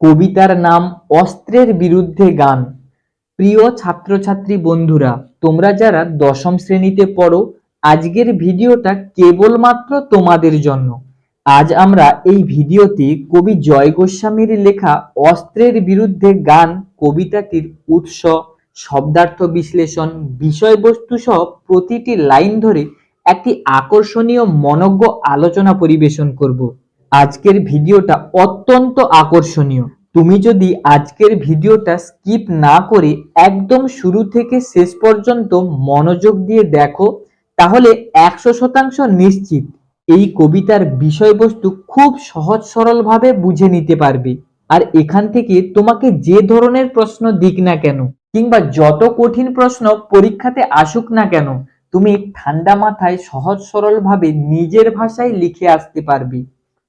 কবিতার নাম অস্ত্রের বিরুদ্ধে গান। প্রিয় ছাত্রছাত্রী বন্ধুরা, তোমরা যারা দশম শ্রেণীতে পড়ো, আজকের ভিডিওটা কেবলমাত্র তোমাদের জন্য। আজ আমরা এই ভিডিওতে কবি জয় গোস্বামীর লেখা অস্ত্রের বিরুদ্ধে গান কবিতাটির উৎস, শব্দার্থ বিশ্লেষণ, বিষয়বস্তু সহ প্রতিটি লাইন ধরে একটি আকর্ষণীয় মনজ্ঞ আলোচনা পরিবেশন করব। আজকের ভিডিওটা অত্যন্ত আকর্ষণীয়। তুমি যদি আজকের ভিডিওটা স্কিপ না করে একদম শুরু থেকে শেষ পর্যন্ত মনোযোগ দিয়ে দেখো, তাহলে 100% নিশ্চিত এই কবিতার বিষয়বস্তু খুব সহজ সরলভাবে বুঝে নিতে পারবে। আর এখান থেকে তোমাকে যে ধরনের প্রশ্ন দিক না কেন, কিংবা যত কঠিন প্রশ্ন পরীক্ষাতে আসুক না কেন, তুমি ঠান্ডা মাথায় সহজ সরলভাবে নিজের ভাষায় লিখে আসতে পারবে।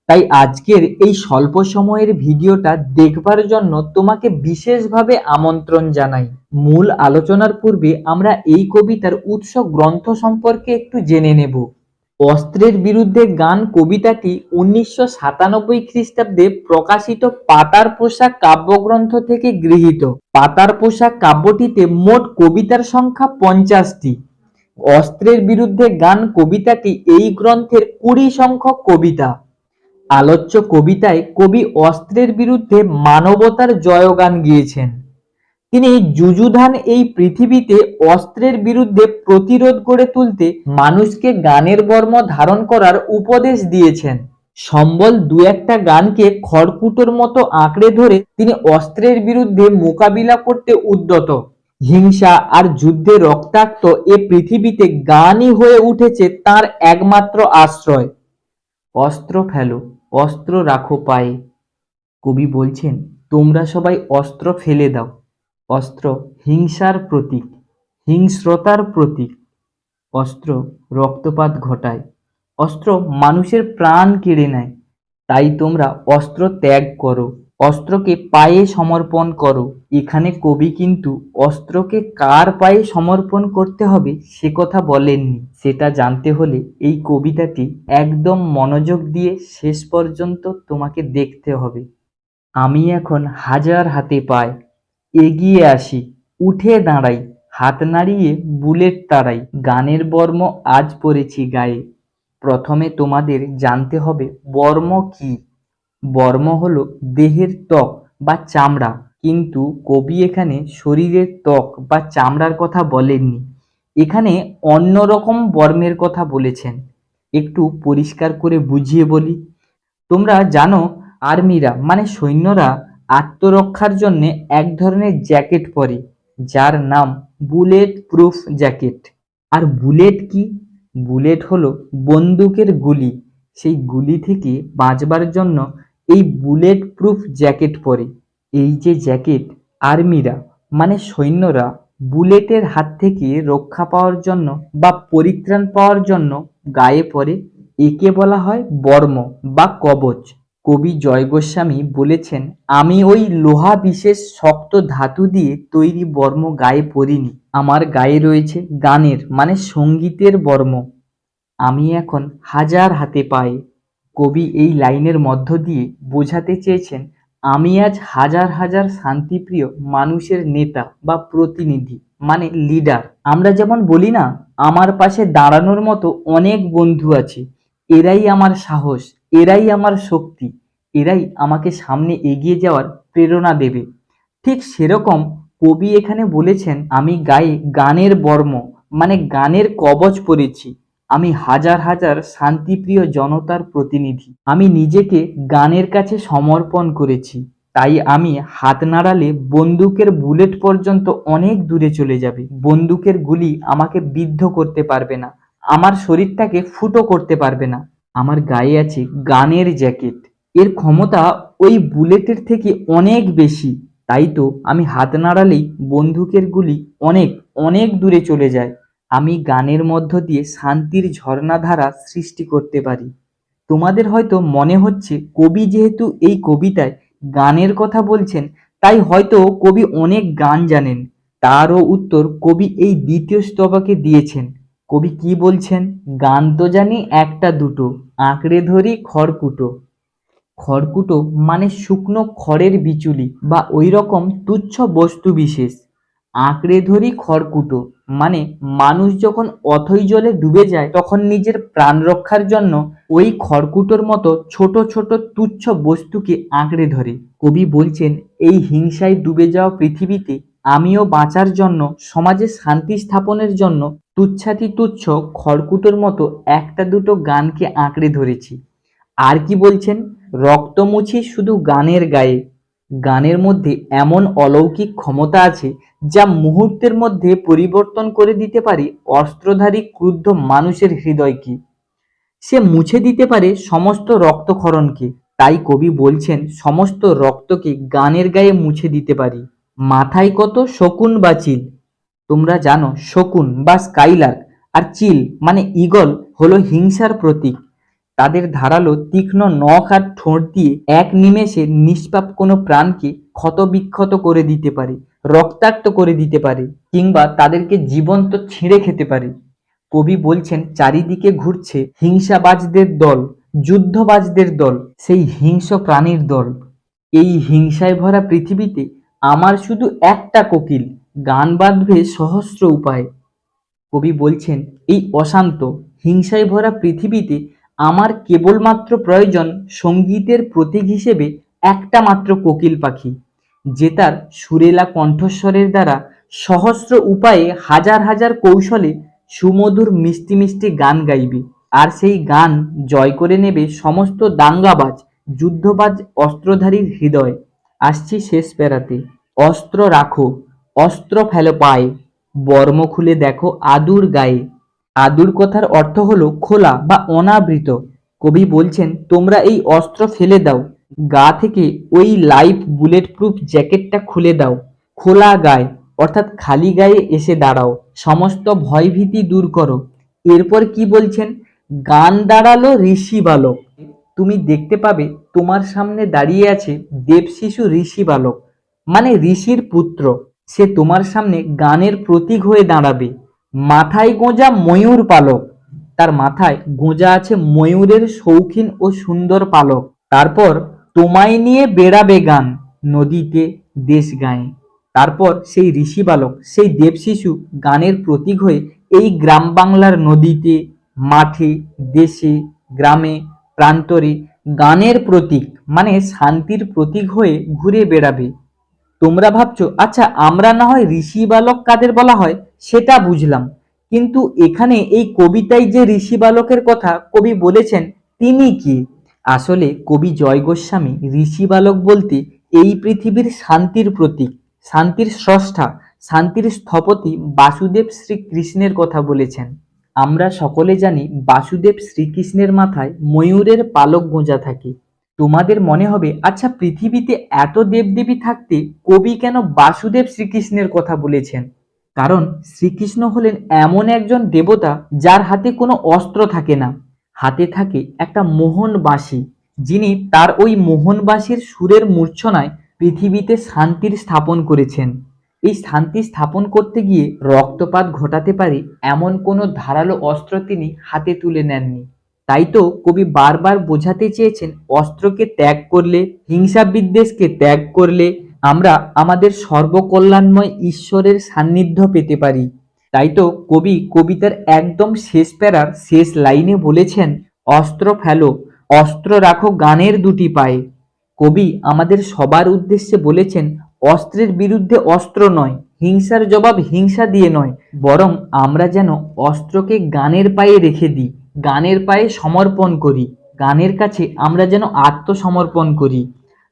তাই আজকের এই স্বল্প সময়ের ভিডিওটা দেখবার জন্য তোমাকে বিশেষভাবে আমন্ত্রণ জানাই। মূল আলোচনার পূর্বে আমরা এই কবিতার উৎস গ্রন্থ সম্পর্কে একটু জেনে নেব। অস্ত্রের বিরুদ্ধে গান কবিতাটি 1997 খ্রিস্টাব্দে প্রকাশিত পাতার পোশাক কাব্যগ্রন্থ থেকে গৃহীত। পাতার পোশাক কাব্যটিতে মোট কবিতার সংখ্যা 50টি। অস্ত্রের বিরুদ্ধে গান কবিতাটি এই গ্রন্থের 20 সংখ্যক কবিতা। আলোচ্য কবিতায় কবি অস্ত্রের বিরুদ্ধে মানবতার জয়গান গেয়েছেন। তিনি যুযুধান এই পৃথিবীতে অস্ত্রের বিরুদ্ধে প্রতিরোধ গড়ে তুলতে মানুষকে গানের বর্ম ধারণ করার উপদেশ দিয়েছেন। সম্বল দু একটা গানকে খড়কুটোর মতো আঁকড়ে ধরে তিনি অস্ত্রের বিরুদ্ধে মোকাবিলা করতে উদ্যত। হিংসা আর যুদ্ধে রক্তাক্ত এ পৃথিবীতে গানই হয়ে উঠেছে তার একমাত্র আশ্রয়। অস্ত্র ফেলো, অস্ত্র রাখো পায়ে। কবি বলছেন, তোমরা সবাই অস্ত্র ফেলে দাও। অস্ত্র হিংসার প্রতীক, হিংস্রতার প্রতীক। অস্ত্র রক্তপাত ঘটায়, অস্ত্র মানুষের প্রাণ কেড়ে নেয়। তাই তোমরা অস্ত্র ত্যাগ করো, অস্ত্রকে পায়ে সমর্পণ করো। এখানে কবি কিন্তু অস্ত্রকে কার পায়ে সমর্পণ করতে হবে সে কথা বলেননি। সেটা জানতে হলে এই কবিতাটি একদম মনোযোগ দিয়ে শেষ পর্যন্ত তোমাকে দেখতে হবে। আমি এখন হাজার হাতে পাই, এগিয়ে আসি, উঠে দাঁড়াই, হাত নাড়িয়ে বুলেট তাড়াই, গানের বর্ম আজ পরেছি গায়ে। প্রথমে তোমাদের জানতে হবে বর্ম কি। বর্ম হলো দেহের ত্বক বা চামড়া, কিন্তু কবি এখানে শরীরের ত্বক বা চামড়ার কথা বলেননি। এখানে অন্যরকম বর্মের কথা বলেছেন। একটু পরিষ্কার করে বুঝিয়ে বলি। তোমরা জানো, আর্মিরা মানে সৈন্যরা আত্মরক্ষার জন্য এক ধরনের জ্যাকেট পরে, যার নাম বুলেট প্রুফ জ্যাকেট। আর বুলেট কি? বুলেট হলো বন্দুকের গুলি। সেই গুলি থেকে বাঁচবার জন্য এই বুলেট প্রুফ জ্যাকেট পরে। এই যে জ্যাকেট আর্মিরা মানে সৈন্যরা বুলেটের হাত থেকে রক্ষা পাওয়ার জন্য বা পরিত্রাণ পাওয়ার জন্য গায়ে পরে, একে বলা হয় বর্ম বা কবচ। কবি জয় গোস্বামী বলেছেন, আমি ওই লোহা বিশেষ শক্ত ধাতু দিয়ে তৈরি বর্ম গায়ে পরিনি। আমার গায়ে রয়েছে গানের মানে সঙ্গীতের বর্ম। আমি এখন হাজার হাতে পায়ে। কবি এই লাইনের মধ্য দিয়ে বোঝাতে চেয়েছেন, আমি আজ হাজার হাজার শান্তিপ্রিয় মানুষের নেতা বা প্রতিনিধি মানে লিডার। আমরা যেমন বলি না, আমার পাশে দাঁড়ানোর মতো অনেক বন্ধু আছে, এরাই আমার সাহস, এরাই আমার শক্তি, এরাই আমাকে সামনে এগিয়ে যাওয়ার প্রেরণা দেবে। ঠিক সেরকম কবি এখানে বলেছেন, আমি গায়ে গানের বর্ম মানে গানের কবচ পরেছি। আমি হাজার হাজার শান্তিপ্রিয় জনতার প্রতিনিধি। আমি নিজেকে গানের কাছে সমর্পণ করেছি। তাই আমি হাত নাড়ালে বন্দুকের বুলেট পর্যন্ত অনেক দূরে চলে যাবে। বন্দুকের গুলি আমাকে বিদ্ধ করতে পারবে না, আমার শরীরটাকে ফুটো করতে পারবে না। আমার গায়ে আছে গানের জ্যাকেট, এর ক্ষমতা ওই বুলেটের থেকে অনেক বেশি। তাই তো আমি হাত নাড়ালেই বন্দুকের গুলি অনেক অনেক দূরে চলে যায়। আমি গানের মধ্য দিয়ে শান্তির ঝর্ণাধারা সৃষ্টি করতে পারি। তোমাদের হয়তো মনে হচ্ছে, কবি যেহেতু এই কবিতায় গানের কথা বলছেন, তাই হয়তো কবি অনেক গান জানেন। তারও উত্তর কবি এই দ্বিতীয় স্তবকে দিয়েছেন। কবি কি বলছেন? গান তো জানি একটা দুটো, আঁকড়ে ধরি খড়কুটো। খড়কুটো মানে শুকনো খড়ের বিচুলি বা ওই রকম তুচ্ছ বস্তু বিশেষ। আঁকড়ে ধরি খড়কুটো মানে মানুষ যখন অথই জলে ডুবে যায় তখন নিজের প্রাণ রক্ষার জন্য ওই খড়কুটোর মতো ছোট ছোট তুচ্ছ বস্তুকে আঁকড়ে ধরে। কবি বলছেন, এই হিংসায় ডুবে যাওয়া পৃথিবীতে আমিও বাঁচার জন্য, সমাজে শান্তি স্থাপনের জন্য তুচ্ছাতি তুচ্ছ খড়কুটোর মতো একটা দুটো গানকে আঁকড়ে ধরেছি। আর কি বলছেন, রক্ত মুছি শুধু গানের গায়ে। গানের মধ্যে এমন অলৌকিক ক্ষমতা আছে যা মুহূর্তের মধ্যে পরিবর্তন করে দিতে পারে অস্ত্রধারী ক্রুদ্ধ মানুষের হৃদয়কে। সে মুছে দিতে পারে সমস্ত রক্তক্ষরণকে। তাই কবি বলছেন, সমস্ত রক্তকে গানের গায়ে মুছে দিতে পারি। মাথায় কত শকুন বা চিল। তোমরা জানো শকুন বা স্কাইলার্ক আর চিল মানে ঈগল হলো হিংসার প্রতীক। তাদের ধারালো তীক্ষ্ণ নখ আর ঠোঁট দিয়ে এক নিমেষে নিষ্পাপ কোনো প্রাণকে ক্ষতবিক্ষত করে দিতে পারে, রক্তাক্ত করে দিতে পারে, কিংবা তাদেরকে জীবন্ত ছিঁড়ে খেতে পারে। কবি বলছেন, চারিদিকে ঘুরছে হিংসাবাজদের দল, যুদ্ধবাজদের দল, সেই হিংস্র প্রাণীর দল। এই হিংসায় ভরা পৃথিবীতে আমার শুধু একটা কোকিল, গান বাঁধবে সহস্র উপায়। কবি বলছেন, এই অশান্ত হিংসায় ভরা পৃথিবীতে আমার কেবলমাত্র প্রয়োজন সঙ্গীতের প্রতীক হিসেবে একটা মাত্র কোকিল পাখি, যে তার সুরেলা কণ্ঠস্বরের দ্বারা সহস্র উপায়ে হাজার হাজার কৌশলে সুমধুর মিষ্টি মিষ্টি গান গাইবে। আর সেই গান জয় করে নেবে সমস্ত দাঙ্গাবাজ, যুদ্ধবাজ অস্ত্রধারীর হৃদয়। আসছি শেষ প্যারাতে। অস্ত্র রাখো, অস্ত্র ফেলো পায়ে, বর্ম খুলে দেখো আদুর গায়ে। আদুর কথার অর্থ হলো খোলা বা অনাবৃত। কবি বলছেন, তোমরা এই অস্ত্র ফেলে দাও, গা থেকে ওই লাইফ বুলেট প্রুফ জ্যাকেটটা খুলে দাও, খোলা গায়ে অর্থাৎ খালি গায়ে এসে দাঁড়াও, সমস্ত ভয়ভীতি দূর করো। এরপর কি বলছেন, গান দাঁড়ালো ঋষি বালক। তুমি দেখতে পাবে তোমার সামনে দাঁড়িয়ে আছে দেবশিশু ঋষি বালক, মানে ঋষির পুত্র। সে তোমার সামনে গানের প্রতীক হয়ে দাঁড়াবে। মাথায় গোঁজা ময়ূর পালক, তার মাথায় গোঁজা আছে ময়ূরের শৌখিন ও সুন্দর পালক। তারপর তোমায় নিয়ে বেড়াবে গান, নদীতে দেশ গায়ে। তারপর সেই ঋষি বালক, সেই দেবশিশু গানের প্রতীক হয়ে এই গ্রাম বাংলার নদীতে, মাঠে, দেশে, গ্রামে, প্রান্তরে গানের প্রতীক মানে শান্তির প্রতীক হয়ে ঘুরে বেড়াবে। তোমরা ভাবছো, আচ্ছা আমরা না হয় ঋষি বালক কাদের বলা হয় সেটা বুঝলাম, কিন্তু এখানে এই কবিতায় যে ঋষি বালকের কথা কবি বলেছেন তিনি কি? আসলে কবি জয় গোস্বামী ঋষি বালক বলতে এই পৃথিবীর শান্তির প্রতীক, শান্তির স্রষ্টা, শান্তির স্থপতি বাসুদেব শ্রীকৃষ্ণের কথা বলেছেন। আমরা সকলে জানি বাসুদেব শ্রীকৃষ্ণের মাথায় ময়ূরের পালক গোঁজা থাকে। তোমাদের মনে হবে, আচ্ছা পৃথিবীতে এত দেবদেবী থাকতে কবি কেন বাসুদেব শ্রীকৃষ্ণের কথা বলেছেন? কারণ শ্রীকৃষ্ণ হলেন এমন একজন দেবতা যার হাতে কোনো অস্ত্র থাকে না, হাতে থাকে একটা মোহন বাঁশি, যিনি তার ওই মোহন বাঁশির সুরের মূর্ছনায় পৃথিবীতে শান্তির স্থাপন করেছেন। এই শান্তি স্থাপন করতে গিয়ে রক্তপাত ঘটাতে পারে এমন কোনো ধারালো অস্ত্র তিনি হাতে তুলে নেননি। তাই তো কবি বারবার বোঝাতে চেয়েছেন, অস্ত্রকে ত্যাগ করলে, হিংসা বিদ্বেষকে ত্যাগ করলে আমরা আমাদের সর্বকল্যাণময় ঈশ্বরের সান্নিধ্য পেতে পারি। তাই তো কবি কবিতার একদম শেষ প্যারার শেষ লাইনে বলেছেন, অস্ত্র ফেলো, অস্ত্র রাখো গানের দুটি পায়ে। কবি আমাদের সবার উদ্দেশ্যে বলেছেন, অস্ত্রের বিরুদ্ধে অস্ত্র নয়, হিংসার জবাব হিংসা দিয়ে নয়, বরং আমরা যেন অস্ত্রকে গানের পায়ে রেখে দিই, গানের পায়ে সমর্পণ করি, গানের কাছে আমরা যেন আত্মসমর্পণ করি।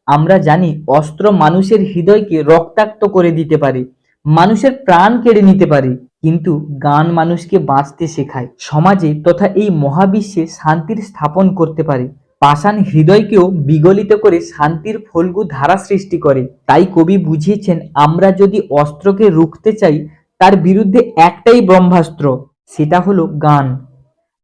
আমরা জানি অস্ত্র মানুষের হৃদয়কে রক্তাক্ত করে দিতে পারে, মানুষের প্রাণ কেড়ে নিতে পারে, কিন্তু গান মানুষকে বাঁচতে শেখায়, সমাজে তথা এই মহাবিশ্বে শান্তির স্থাপন করতে পারে, পাষাণ হৃদয়কেও বিগলিত করে শান্তির ফল্গু ধারা সৃষ্টি করে। তাই কবি বুঝিয়েছেন, আমরা যদি অস্ত্রকে রুখতে চাই তার বিরুদ্ধে একটাই ব্রহ্মাস্ত্র, সেটা হলো গান।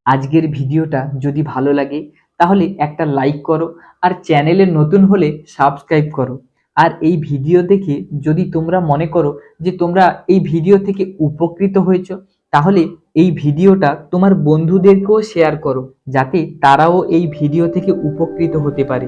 আজকের ভিডিওটা যদি ভালো লাগে তাহলে একটা লাইক করো, আর চ্যানেলে নতুন হলে সাবস্ক্রাইব করো। আর এই ভিডিও দেখে যদি তোমরা মনে করো যে তোমরা এই ভিডিও থেকে উপকৃত হয়েছো, তাহলে এই ভিডিওটা তোমার বন্ধুদেরকেও শেয়ার করো, যাতে তারাও এই ভিডিও থেকে উপকৃত হতে পারে।